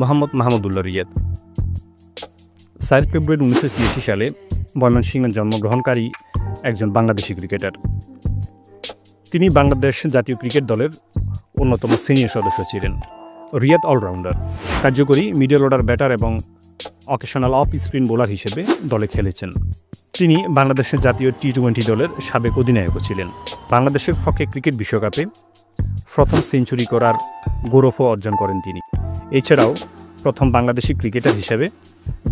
মোহাম্মদ মাহমুদুল্লাহ রিয়াদ 4 ফেব্রুয়ারি 1986 সালে ময়মনসিংহে জন্মগ্রহণকারী একজন বাংলাদেশি ক্রিকেটার। তিনি বাংলাদেশ জাতীয় ক্রিকেট দলের অন্যতম সিনিয়র সদস্য ছিলেন। রিয়াদ অলরাউন্ডার, কার্যকরী মিডল অর্ডার ব্যাটার এবং অকেশনাল অফ স্পিন বোলার হিসেবে দলে খেলেছেন। তিনি বাংলাদেশের জাতীয় টি-20 দলের সাবেক অধিনায়কও ছিলেন। বাংলাদেশের পক্ষে ক্রিকেট বিশ্বকাপে প্রথম সেঞ্চুরি করার গৌরবও অর্জন করেন তিনি। এছাড়াও প্রথম বাংলাদেশি ক্রিকেটার হিসেবে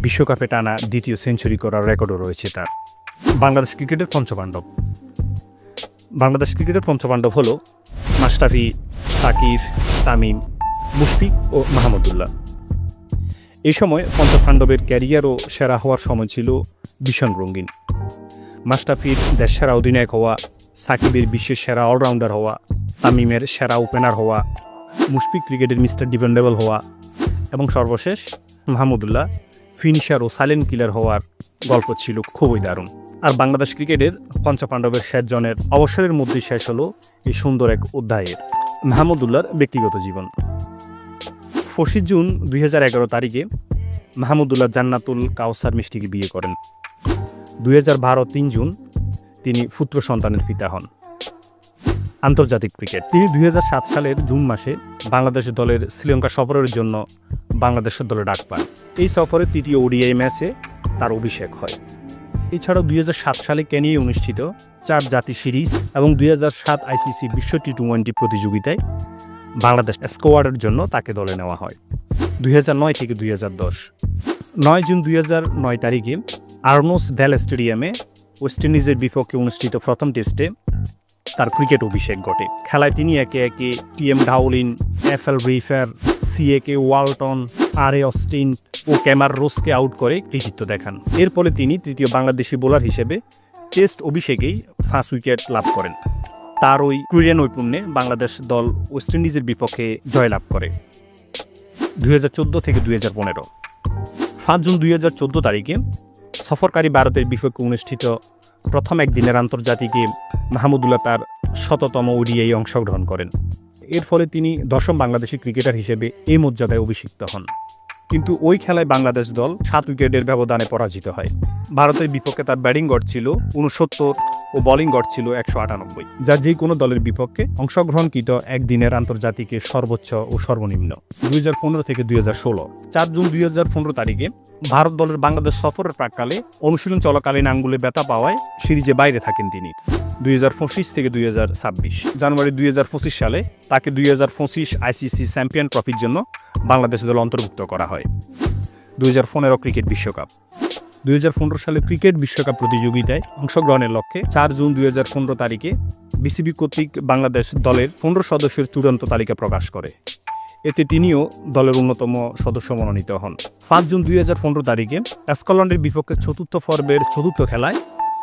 বিশ্বকাপে টানা দ্বিতীয় সেঞ্চুরি করার রেকর্ডও রয়েছে তার। বাংলাদেশ ক্রিকেটের পঞ্চপাণ্ডব। বাংলাদেশ ক্রিকেটের পঞ্চপাণ্ডব হল মাশরাফি, সাকিব, তামিম, মুশফিক ও মাহমুদুল্লাহ। এই সময় পঞ্চপাণ্ডবের ক্যারিয়ারও সেরা হওয়ার সময় ছিল ভীষণ রঙিন। মাশরাফির দেশসেরা অধিনায়ক হওয়া, সাকিবের বিশ্বের সেরা অলরাউন্ডার হওয়া, তামিমের সেরা ওপেনার হওয়া, মুশফিক ক্রিকেটের মিস্টার ডিপেন্ডেবল হওয়া এবং সর্বশেষ মাহমুদুল্লাহ ফিনিশার ও সাইলেন্ট কিলার হওয়ার গল্প ছিল খুবই দারুণ। আর বাংলাদেশ ক্রিকেটের পঞ্চপাণ্ডবের শেষ জনের অবসরের মধ্যে শেষ হলো এই সুন্দর এক অধ্যায়ের মাহমুদুল্লাহর ব্যক্তিগত জীবন। 25 জুন 2011 তারিখে মাহমুদুল্লাহ জান্নাতুল কাউসার মিষ্টিকে বিয়ে করেন। 2012 3 জুন তিনি পুত্র সন্তানের পিতা হন। আন্তর্জাতিক ক্রিকেট। তিনি 2007 সালের জুন মাসে বাংলাদেশ দলের শ্রীলঙ্কা সফরের জন্য বাংলাদেশের দলে ডাক পান। এই সফরে তৃতীয় ওডিআই ম্যাচে তার অভিষেক হয়। এছাড়াও 2007 সালে কেনিয়ায় অনুষ্ঠিত 4 জাতি সিরিজ এবং 2007 আইসিসি বিশ্ব টি-20 প্রতিযোগিতায় বাংলাদেশ স্কোয়াডের জন্য তাকে দলে নেওয়া হয়। 2009 থেকে 2010। 9 জুন 2009 তারিখে আর্নস ভ্যাল স্টেডিয়ামে ওয়েস্ট ইন্ডিজের বিপক্ষে অনুষ্ঠিত প্রথম টেস্টে তার ক্রিকেট অভিষেক ঘটে। খেলায় তিনি একে একে টি.এম. ডাউলিন, এফ.এল. রিফার, সি.এ.কে. ওয়ালটন, আর.এ. অস্টিন ও ক্যামার রোসকে আউট করে কৃতিত্ব দেখান। এর ফলে তিনি তৃতীয় বাংলাদেশি বোলার হিসেবে টেস্ট অভিষেকেই 5 উইকেট লাভ করেন। তার ওই ক্রীড়া নৈপুণ্যে বাংলাদেশ দল ওয়েস্ট ইন্ডিজের বিপক্ষে জয়লাভ করে 2014 থেকে 2015। 5 জুন 2014 তারিখে সফরকারী ভারতের বিপক্ষে অনুষ্ঠিত প্রথম একদিনের আন্তর্জাতিকে মাহমুদুল্লাহ তার 100তম ওডিআই অংশগ্রহণ করেন। এর ফলে তিনি 10ম বাংলাদেশি ক্রিকেটার হিসেবে এই মর্যাদায় অভিষিক্ত হন। কিন্তু ওই খেলায় বাংলাদেশ দল 7 উইকেটের ব্যবধানে পরাজিত হয়। ভারতের বিপক্ষে তার ব্যাটিং গড় ছিল 69 ও বোলিং গড় ছিল 198, যা যে কোনো দলের বিপক্ষে অংশগ্রহণকৃত একদিনের আন্তর্জাতিকে সর্বোচ্চ ও সর্বনিম্ন। 2015 থেকে 2016। 4 জুন 2015 তারিখে ভারত দলের বাংলাদেশ সফরের প্রাক্কালে অনুশীলন চলাকালীন আঙ্গুলে ব্যথা পাওয়ায় সিরিজে বাইরে থাকেন তিনি 2025 থেকে 2026। জানুয়ারি 2025 সালে তাকে 2025 আইসিসি চ্যাম্পিয়ন ট্রফির জন্য বাংলাদেশ দল অন্তর্ভুক্ত করা হয়। 2015 ক্রিকেট বিশ্বকাপ। 2015 সালে ক্রিকেট বিশ্বকাপ প্রতিযোগিতায় অংশগ্রহণের লক্ষ্যে 4 জুন 2015 তারিখে বিসিবি কর্তৃক বাংলাদেশ দলের 15 সদস্যের চূড়ান্ত তালিকা প্রকাশ করে। এতে তিনিও দলের অন্যতম সদস্য মনোনীত হন। 5 জুন 2015 তারিখে স্কটল্যান্ডের বিপক্ষে চতুর্থ পর্বের চতুর্থ খেলায়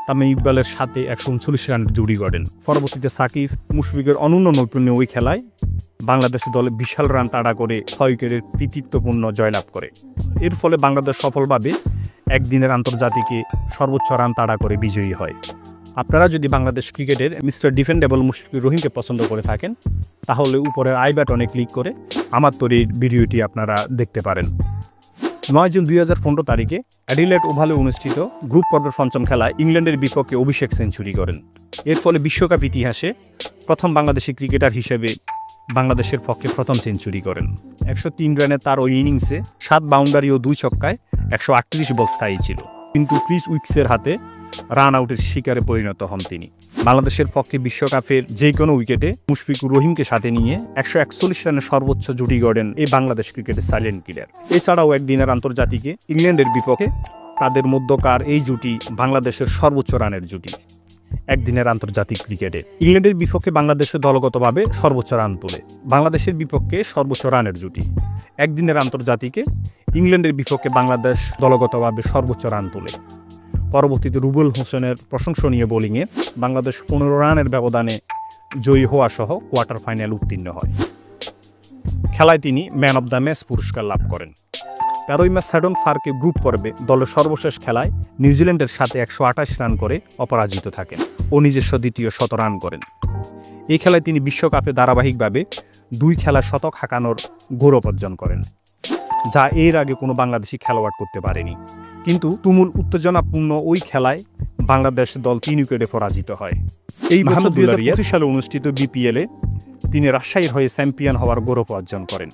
তামিম ইকবালের সাথে 139 রানের জুটি গড়েন। পরবর্তীতে সাকিব, মুশফিকের অনন্য নৈপুণ্যে ওই খেলায় বাংলাদেশ দলে বিশাল রান তাড়া করে 6 উইকেটের কৃতিত্বপূর্ণ জয়লাভ করে। এর ফলে বাংলাদেশ সফলভাবে একদিনের আন্তর্জাতিকে সর্বোচ্চ রান তাড়া করে বিজয়ী হয়। আপনারা যদি বাংলাদেশ ক্রিকেটের মিস্টার ডিফেন্ডেবল মুশফিকুর রহিমকে পছন্দ করে থাকেন, তাহলে উপরের আই বাটনে ক্লিক করে আমার তৈরির ভিডিওটি আপনারা দেখতে পারেন। 9 জুন 2015 তারিখে অ্যাডিলেড ওভালে অনুষ্ঠিত গ্রুপ পর্বের পঞ্চম খেলায় ইংল্যান্ডের বিপক্ষে অভিষেক সেঞ্চুরি করেন। এর ফলে বিশ্বকাপ ইতিহাসে প্রথম বাংলাদেশি ক্রিকেটার হিসেবে বাংলাদেশের পক্ষে প্রথম সেঞ্চুরি করেন। 103 রানে তার ওই ইনিংসে 7 বাউন্ডারি ও 2 ছক্কায় 138 বল স্থায়ী ছিল, কিন্তু ক্রিস উইকসের হাতে রান আউটের শিকারে পরিণত হন তিনি। বাংলাদেশের পক্ষে বিশ্বকাপের যে কোনো উইকেটে মুশফিকুর রহিমকে সাথে নিয়ে 141 রানে সর্বোচ্চ জুটি গড়েন এই বাংলাদেশ ক্রিকেটের সাইলেন্ট কিলার। এছাড়াও একদিনের আন্তর্জাতিকে ইংল্যান্ডের বিপক্ষে তাদের মধ্যকার এই জুটি বাংলাদেশের সর্বোচ্চ রানের জুটি। একদিনের আন্তর্জাতিক ক্রিকেটে ইংল্যান্ডের বিপক্ষে বাংলাদেশের দলগতভাবে সর্বোচ্চ রান তোলে, বাংলাদেশের বিপক্ষে সর্বোচ্চ রানের জুটি। একদিনের আন্তর্জাতিকে ইংল্যান্ডের বিপক্ষে বাংলাদেশ দলগতভাবে সর্বোচ্চ রান তোলে। পরবর্তীতে রুবেল হোসেনের প্রশংসনীয় বোলিংয়ে বাংলাদেশ 15 রানের ব্যবধানে জয়ী হওয়া সহ কোয়ার্টার ফাইনাল উত্তীর্ণ হয়। খেলায় তিনি ম্যান অব দ্য ম্যাচ পুরস্কার লাভ করেন। 13 ম্যাচ স্যাডন ফার্কে গ্রুপ পর্বে দলের সর্বশেষ খেলায় নিউজিল্যান্ডের সাথে 128 রান করে অপরাজিত থাকেন ও নিজস্ব দ্বিতীয় শতরান করেন। এই খেলায় তিনি বিশ্বকাপে ধারাবাহিকভাবে 2 খেলা শতক হাঁকানোর গৌরব অর্জন করেন। যা এর আগে কোনো বাংলাদেশি খেলোয়াড় করতে পারেনি। কিন্তু তুমুল উত্তেজনাপূর্ণ ওই খেলায় বাংলাদেশ দল 3 উইকেটে পরাজিত হয়। এই বছর 2025 সালে অনুষ্ঠিত বিপিএলে তিনি রাজশাহীর হয়ে চ্যাম্পিয়ন হওয়ার গৌরব অর্জন করেন।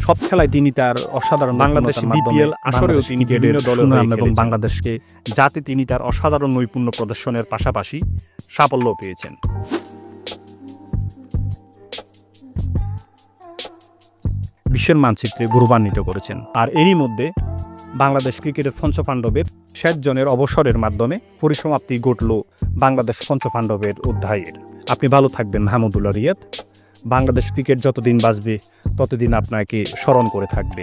সব খেলায় তিনি তার অসাধারণ বাংলাদেশ বিপিএল আসরেও তিনি বিভিন্ন দলের এবং বাংলাদেশকে যাতে তিনি তার অসাধারণ নৈপুণ্য প্রদর্শনের পাশাপাশি সাফল্য পেয়েছেন। বিশ্বের মানচিত্রে গৌরবান্বিত করেছেন। আর এরই মধ্যে বাংলাদেশ ক্রিকেটের পঞ্চপাণ্ডবের 7 জনের অবসরের মাধ্যমে পরিসমাপ্তি ঘটল বাংলাদেশ পঞ্চপাণ্ডবের অধ্যায়ের। আপনি ভালো থাকবেন মাহমুদুল্লাহ রিয়াদ। বাংলাদেশ ক্রিকেট যতদিন বাঁচবে ততদিন আপনাকে স্মরণ করে থাকবে।